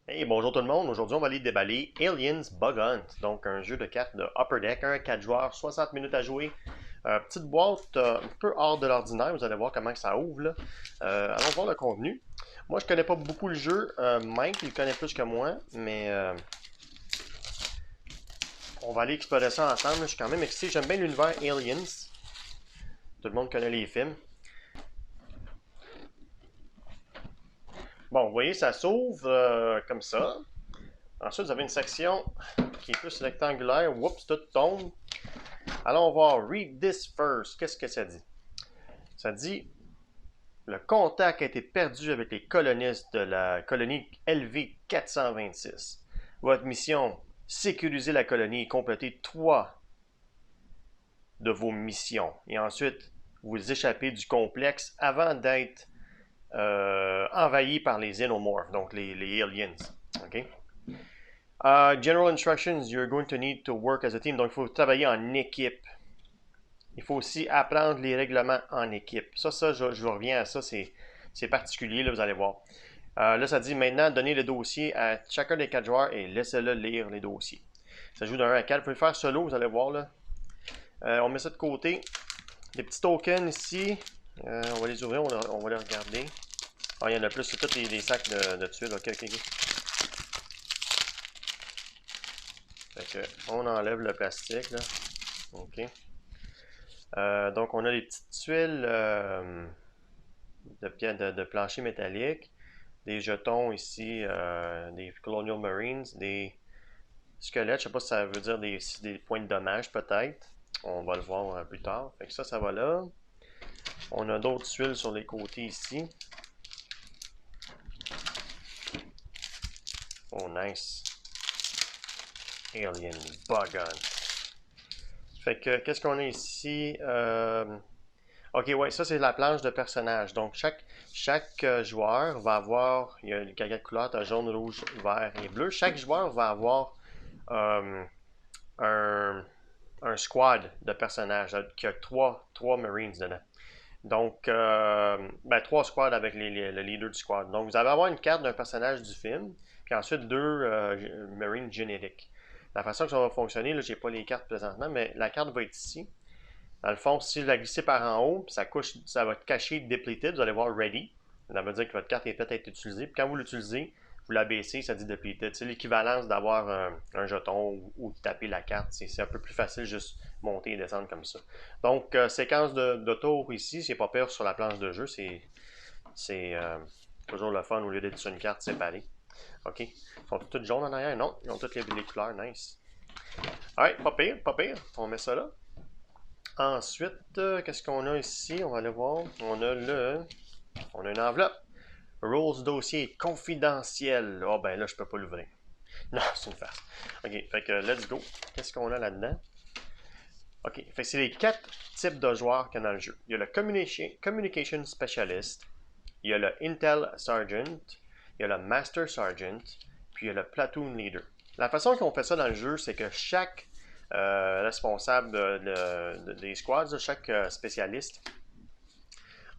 Hey, bonjour tout le monde. Aujourd'hui, on va aller déballer Aliens Bug Hunt. Donc, un jeu de cartes de Upper Deck, un 4 joueurs, 60 minutes à jouer. Petite boîte un peu hors de l'ordinaire. Vous allez voir comment ça ouvre là. Allons voir le contenu. Moi, je connais pas beaucoup le jeu. Mike, il connaît plus que moi. Mais on va aller explorer ça ensemble. Je suis quand même excité. J'aime bien l'univers Aliens. Tout le monde connaît les films. Bon, vous voyez, ça s'ouvre comme ça. Ensuite, vous avez une section qui est plus rectangulaire. Oups, tout tombe. Allons voir. Read this first. Qu'est-ce que ça dit? Ça dit le contact a été perdu avec les colonistes de la colonie LV-426. Votre mission, sécuriser la colonie et compléter 3 de vos missions. Et ensuite, vous échappez du complexe avant d'être envahi par les xenomorphs, donc les aliens. OK? General instructions, you're going to need to work as a team. Donc, il faut travailler en équipe. Il faut aussi apprendre les règlements en équipe. Ça, je reviens à ça, c'est particulier, là, vous allez voir. Là, ça dit maintenant, donnez le dossier à chacun des 4 joueurs et laissez-le lire les dossiers. Ça joue de 1 à 4. Vous pouvez le faire solo, vous allez voir là. On met ça de côté. Des petits tokens ici. On va les ouvrir, on va les regarder. Ah, il y en a plus, c'est tous les sacs de tuiles. Ok, ok, ok. Fait que, on enlève le plastique là. Ok. Donc, on a des petites tuiles de plancher métallique, des jetons ici, des Colonial Marines, des squelettes, je sais pas si ça veut dire des points de dommage peut-être. On va le voir plus tard. Fait que ça va là. On a d'autres tuiles sur les côtés ici. Oh nice. Alien Bug Hunt. Fait que qu'est-ce qu'on a ici? Ok, ouais, ça c'est la planche de personnage. Donc chaque joueur va avoir, il y a le cahier de couleurs, t'as jaune, rouge, vert et bleu. Chaque joueur va avoir euh, un, un squad de personnages qui a trois Marines dedans. Donc, 3 squads avec le leader du squad. Donc, vous allez avoir une carte d'un personnage du film, puis ensuite 2 Marines génériques. La façon que ça va fonctionner, là, j'ai pas les cartes présentement, mais la carte va être ici. Dans le fond, si vous la glissez par en haut, ça va cacher depleted, vous allez voir ready. Ça veut dire que votre carte est prête à être utilisée. Puis quand vous l'utilisez, vous la baissez, ça dit depleted. C'est l'équivalence d'avoir un jeton ou de taper la carte. C'est un peu plus facile juste monter et descendre comme ça. Donc, séquence de tours ici, c'est pas pire sur la planche de jeu. C'est toujours le fun au lieu d'être sur une carte séparée. OK. Ils sont toutes jaunes en arrière? Non, ils ont toutes les couleurs. Nice. Alright, pas pire, pas pire. On met ça là. Ensuite, qu'est-ce qu'on a ici? On va aller voir. On a une enveloppe. Rules dossier confidentiel. Oh ben là, je peux pas l'ouvrir. Non, c'est une farce. Ok, fait que let's go. Qu'est-ce qu'on a là-dedans? Ok, fait que c'est les 4 types de joueurs qu'il y a dans le jeu. Il y a le Communication Specialist, il y a le Intel Sergeant, il y a le Master Sergeant, puis il y a le Platoon Leader. La façon qu'on fait ça dans le jeu, c'est que chaque responsable des squads, chaque spécialiste,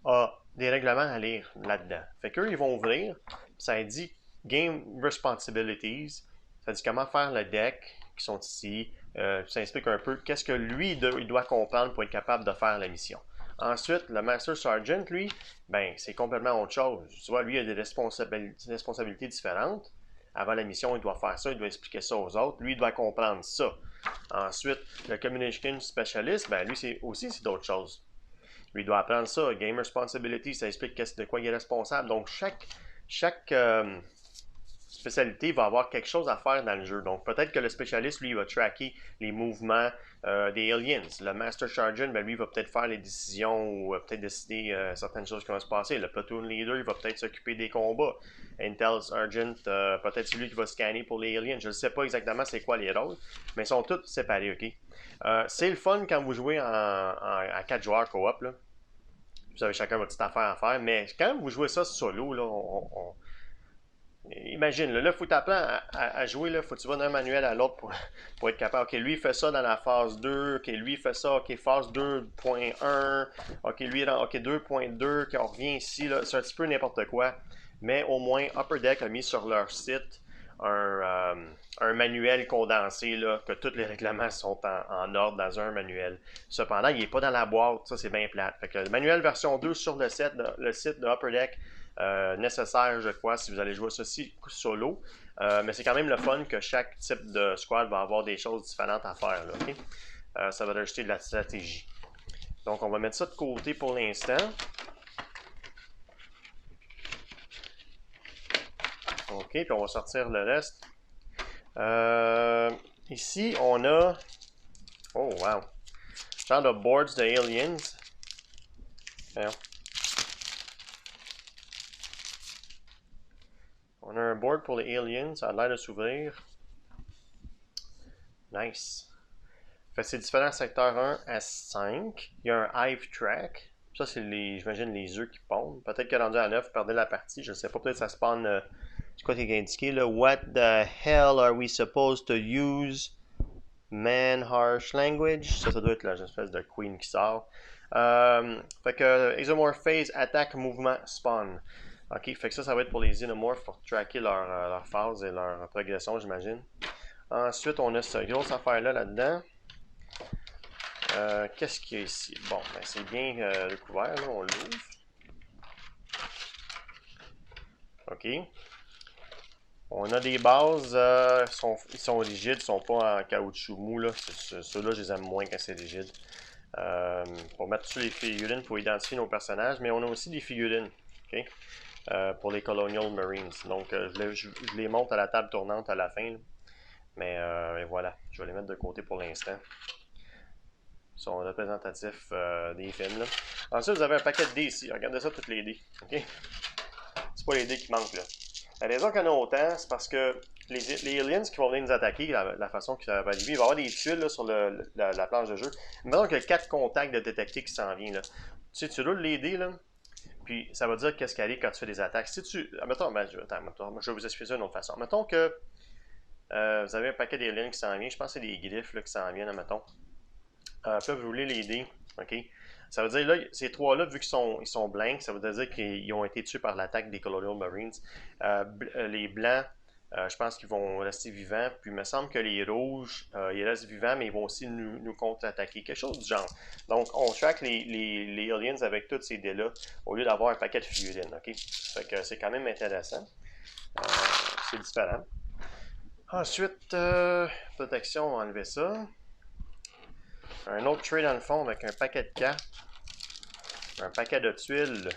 a des règlements à lire là-dedans. Fait qu'eux, ils vont ouvrir, ça dit Game Responsibilities, ça dit comment faire le deck, qui sont ici, ça explique un peu qu'est-ce que lui, il doit comprendre pour être capable de faire la mission. Ensuite, le Master Sergeant, lui, ben, c'est complètement autre chose. Tu vois, lui, il a des responsabilités différentes. Avant la mission, il doit faire ça, il doit expliquer ça aux autres. Lui, il doit comprendre ça. Ensuite, le Communication Specialist, ben, lui, c'est d'autres choses. Lui, il doit apprendre ça. Game Responsibility, ça explique de quoi il est responsable. Donc, chaque spécialité va avoir quelque chose à faire dans le jeu. Donc, peut-être que le spécialiste, lui, va tracker les mouvements des aliens. Le Master Sergeant, ben, lui, va peut-être faire les décisions ou peut-être décider certaines choses qui vont se passer. Le Platoon Leader, il va peut-être s'occuper des combats. Intel Sergeant, peut-être c'est lui qui va scanner pour les aliens. Je ne sais pas exactement c'est quoi les rôles, mais ils sont tous séparés, OK? C'est le fun quand vous jouez à 4 joueurs coop, là. Vous avez chacun votre petite affaire à faire, mais quand vous jouez ça solo, là, imagine, là, il faut t'apprendre à jouer, il faut que tu vas d'un manuel à l'autre pour être capable. Ok, lui il fait ça dans la phase 2, ok, lui il fait ça, ok, phase 2.1, ok, lui dans ok, 2.2, ok, on revient ici, là, c'est un petit peu n'importe quoi, mais au moins Upper Deck a mis sur leur site un manuel condensé, là, que tous les règlements sont en ordre dans un manuel. Cependant, il n'est pas dans la boîte, ça c'est bien plate. Fait que le manuel version 2 sur le site de Upper Deck, nécessaire, je crois, si vous allez jouer ceci solo. Mais c'est quand même le fun que chaque type de squad va avoir des choses différentes à faire. Là, okay? Ça va rajouter de la stratégie. Donc, on va mettre ça de côté pour l'instant. OK, puis on va sortir le reste. Ici, on a... Oh, wow! Genre de boards de Aliens. Voyons. On a un board pour les Aliens, ça a l'air de s'ouvrir. Nice. Fait c'est différents secteurs 1 à 5. Il y a un Hive Track. Ça, c'est j'imagine, les œufs qui pondent. Peut-être que rendu à 9, perdez la partie. Je sais pas, peut-être que ça spawn... c'est quoi qui est indiqué là? What the hell are we supposed to use? Man harsh language. Ça doit être l'espèce de queen qui sort. Fait que Exomorph Phase, attaque, mouvement, spawn. Ok, fait que ça va être pour les xénomorphes pour tracker leur phase et leur progression, j'imagine. Ensuite, on a cette grosse affaire-là là-dedans. Qu'est-ce qu'il y a ici? Bon, ben c'est bien recouvert, là, on l'ouvre. Ok. On a des bases, ils sont rigides, ils sont pas en caoutchouc mou, là. Ceux-là, je les aime moins quand c'est rigide. Pour mettre sur les figurines pour identifier nos personnages, mais on a aussi des figurines, ok? Pour les Colonial Marines. Donc, je les monte à la table tournante à la fin, là. Mais voilà, je vais les mettre de côté pour l'instant. Ils sont représentatifs des films, là. Ensuite, vous avez un paquet de dés ici. Regardez ça, toutes les dés, ok? C'est pas les dés qui manquent, là. La raison qu'il y en a autant, c'est parce que les aliens qui vont venir nous attaquer, la façon qu'ils va arriver, il va y avoir des tuiles là, sur la planche de jeu. Mettons qu'il y a 4 contacts de détectés qui s'en viennent. Là. Tu sais, tu roules les dés, là, puis ça va dire qu'est-ce qui arrive quand tu fais des attaques. Si tu. Mettons, je vais vous expliquer ça d'une autre façon. Mettons que vous avez un paquet d'aliens qui s'en vient. Je pense que c'est des griffes là, qui s'en viennent, mettons. Puis là, vous roulez les dés. OK? Ça veut dire, là, ces trois-là, vu qu'ils sont blancs, ça veut dire qu'ils ont été tués par l'attaque des Colonial Marines. Les blancs, je pense qu'ils vont rester vivants. Puis il me semble que les rouges, ils restent vivants, mais ils vont aussi nous contre-attaquer. Quelque chose du genre. Donc, on track les aliens avec tous ces dés-là, au lieu d'avoir un paquet de figurines. OK? Fait que c'est quand même intéressant. C'est différent. Ensuite, protection, on va enlever ça. Un autre tray dans le fond avec un paquet de cartes, un paquet de tuiles,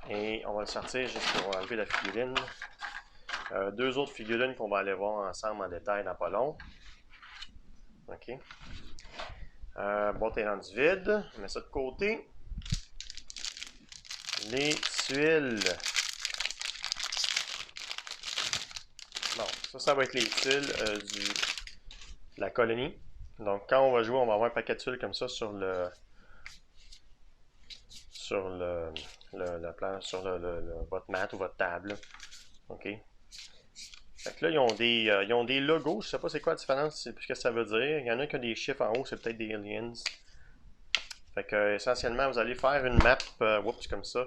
et on va le sortir juste pour enlever la figurine. Deux autres figurines qu'on va aller voir ensemble en détail dans pas long. Ok. Boîte est dans du vide, on met ça de côté. Les tuiles. Bon, ça va être les tuiles de la colonie. Donc, quand on va jouer, on va avoir un paquet de tuiles comme ça sur votre mat ou votre table. OK. Fait que là, ils ont des logos. Je sais pas c'est quoi la différence, ce que ça veut dire. Il y en a qui ont des chiffres en haut, c'est peut-être des aliens. Fait que, essentiellement, vous allez faire une map, comme ça.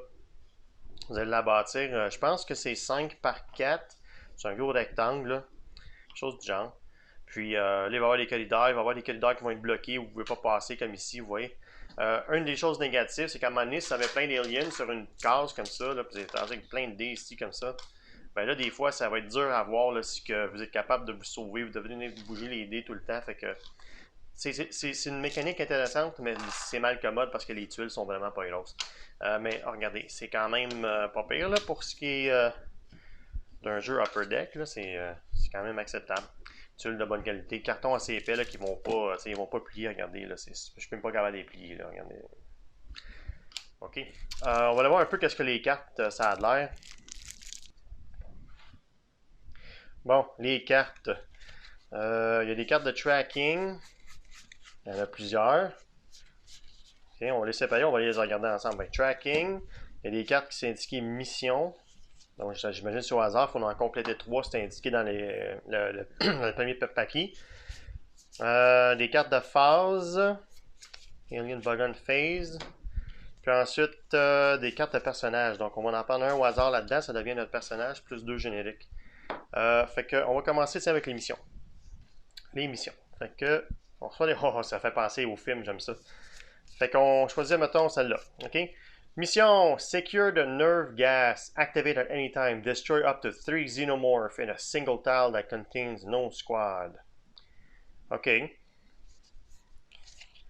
Vous allez la bâtir. Je pense que c'est 5 par 4. C'est un gros rectangle, là. Quelque chose du genre. Puis là, il va y avoir des corridors. Il va y avoir des corridors qui vont être bloqués où vous ne pouvez pas passer comme ici, vous voyez. Une des choses négatives, c'est qu'à un moment donné, si ça avait plein d'aliens sur une case comme ça, là, puis vous êtes avec plein de dés ici comme ça, ben là, des fois, ça va être dur à voir là, si que vous êtes capable de vous sauver, vous devez venir bouger les dés tout le temps. Fait que c'est une mécanique intéressante, mais c'est mal commode parce que les tuiles sont vraiment pas grosses. Mais regardez, c'est quand même pas pire là, pour ce qui est d'un jeu Upper Deck. C'est quand même acceptable. Tuiles de bonne qualité, carton assez épais là, qui vont pas, ils vont pas plier. Regardez, là, je suis même pas capable de les plier. Là, regardez. Ok. On va aller voir un peu qu'est-ce que les cartes, ça a de l'air. Bon, les cartes. Il y a des cartes de tracking. Il y en a plusieurs. Okay, on va les séparer, on va les regarder ensemble. Ben, tracking. Il y a des cartes qui sont indiquées mission. Donc, j'imagine sur au hasard, il faut en compléter 3. C'est indiqué dans le premier paquet. Des cartes de phase. Alien Vagon Phase. Puis ensuite, des cartes de personnages. Donc, on va en prendre un au hasard là-dedans. Ça devient notre personnage plus 2 génériques. Fait que, on va commencer avec les missions. Les missions. Fait que, on reçoit les... Oh, ça fait penser au film, j'aime ça. Fait qu'on choisit, mettons, celle-là. OK? Mission, secure the nerve gas, activate at any time, destroy up to 3 xenomorph in a single tile that contains no squad. OK.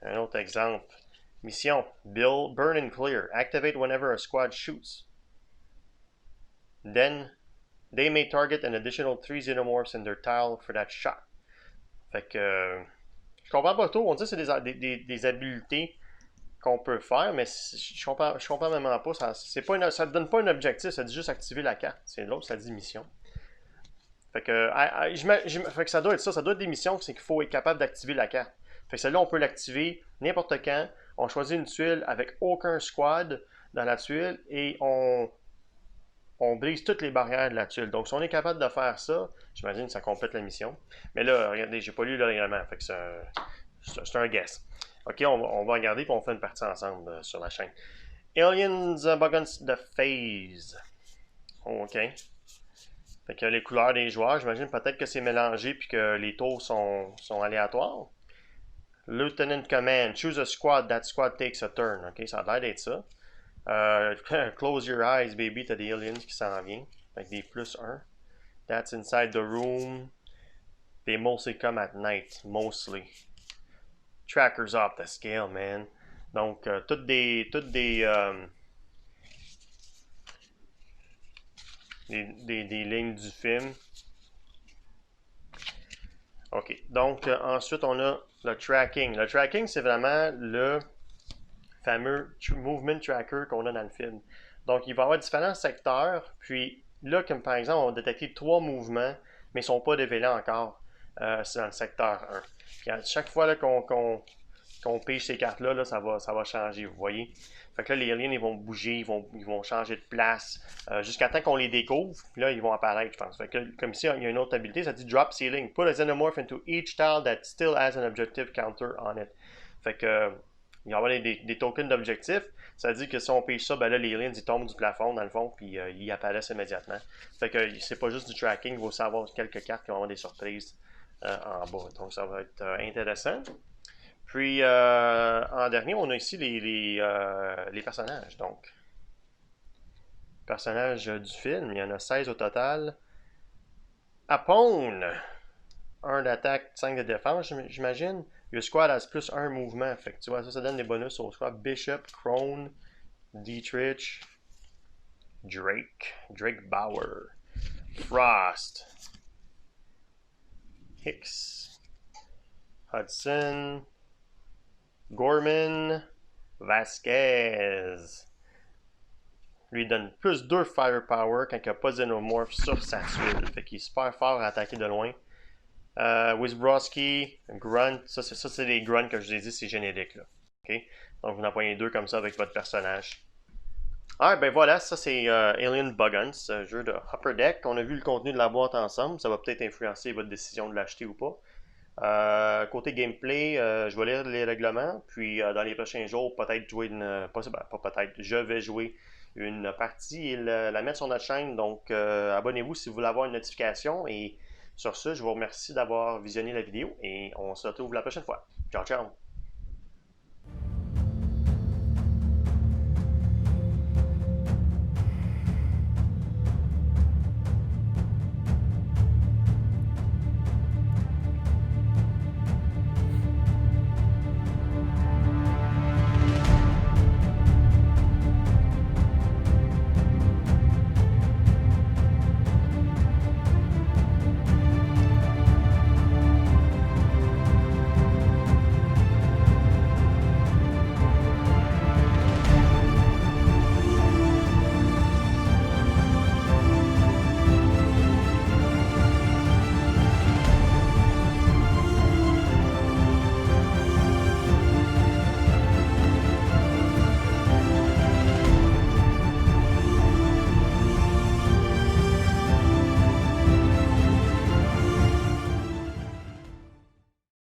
Un autre exemple. Mission, build, burn and clear, activate whenever a squad shoots. Then, they may target an additional 3 xenomorphs in their tile for that shot. Fait que, je comprends pas tout, on dit que c'est des habiletés qu'on peut faire, mais je comprends vraiment pas. Ça ne donne pas un objectif, ça dit juste activer la carte. C'est l'autre, ça dit mission. Fait que, fait que ça doit être ça doit être des missions, c'est qu'il faut être capable d'activer la carte. Fait que celle-là, on peut l'activer n'importe quand. On choisit une tuile avec aucun squad dans la tuile et on brise toutes les barrières de la tuile. Donc, si on est capable de faire ça, j'imagine que ça complète la mission. Mais là, regardez, j'ai pas lu le règlement, fait que c'est un guess. Ok, on va regarder et on fait une partie ensemble sur la chaîne. Aliens Buggins the Phase. Ok. Fait que les couleurs des joueurs, j'imagine peut-être que c'est mélangé puis que les tours sont aléatoires. Lieutenant Command, choose a squad, that squad takes a turn. Ok, ça a l'air d'être ça. Close your eyes, baby, t'as des aliens qui s'en viennent. Avec des +1. That's inside the room. They mostly come at night, mostly. Trackers off the scale, man. Donc, toutes des lignes du film. OK. Donc, ensuite, on a le tracking. Le tracking, c'est vraiment le fameux movement tracker qu'on a dans le film. Donc, il va y avoir différents secteurs. Puis, là, comme par exemple, on va détecter 3 mouvements, mais ils ne sont pas révélés encore. C'est dans le secteur 1. Puis, à chaque fois qu'on pige ces cartes-là, là, ça va changer, vous voyez. Fait que là, les aliens, ils vont bouger, ils vont changer de place, jusqu'à temps qu'on les découvre, puis là, ils vont apparaître, je pense. Fait que, comme ici, il y a une autre habilité, ça dit Drop Ceiling. Put a Xenomorph into each tile that still has an objective counter on it. Fait que, il va y avoir des tokens d'objectifs. Ça dit que si on pige ça, ben là, les aliens, ils tombent du plafond, dans le fond, puis ils apparaissent immédiatement. Fait que c'est pas juste du tracking, il va aussi avoir quelques cartes qui vont avoir des surprises en bas. Donc, ça va être intéressant. Puis, en dernier, on a ici les personnages. Donc, personnages du film, il y en a 16 au total. Apone, 1 d'attaque, 5 de défense, j'imagine. Le squad a plus 1 mouvement. Fait que tu vois, ça donne des bonus au squad. Bishop, Crone, Dietrich, Drake Bauer, Frost, Hicks, Hudson, Gorman, Vasquez. Lui donne plus 2 firepower quand il n'y a pas de Xenomorph sur sa tuile. Fait qu'il est super fort à attaquer de loin. Wisbrowski, Grunt, ça c'est les grunts que je vous ai dit, c'est générique là. Okay? Donc vous en prenez 2 comme ça avec votre personnage. Ah ben voilà, ça c'est Alien Buggins, jeu de Upper Deck. On a vu le contenu de la boîte ensemble, ça va peut-être influencer votre décision de l'acheter ou pas. Côté gameplay, je vais lire les règlements, puis dans les prochains jours, peut-être jouer je vais jouer une partie et la mettre sur notre chaîne. Donc, abonnez-vous si vous voulez avoir une notification. Et sur ce, je vous remercie d'avoir visionné la vidéo et on se retrouve la prochaine fois. Ciao, ciao!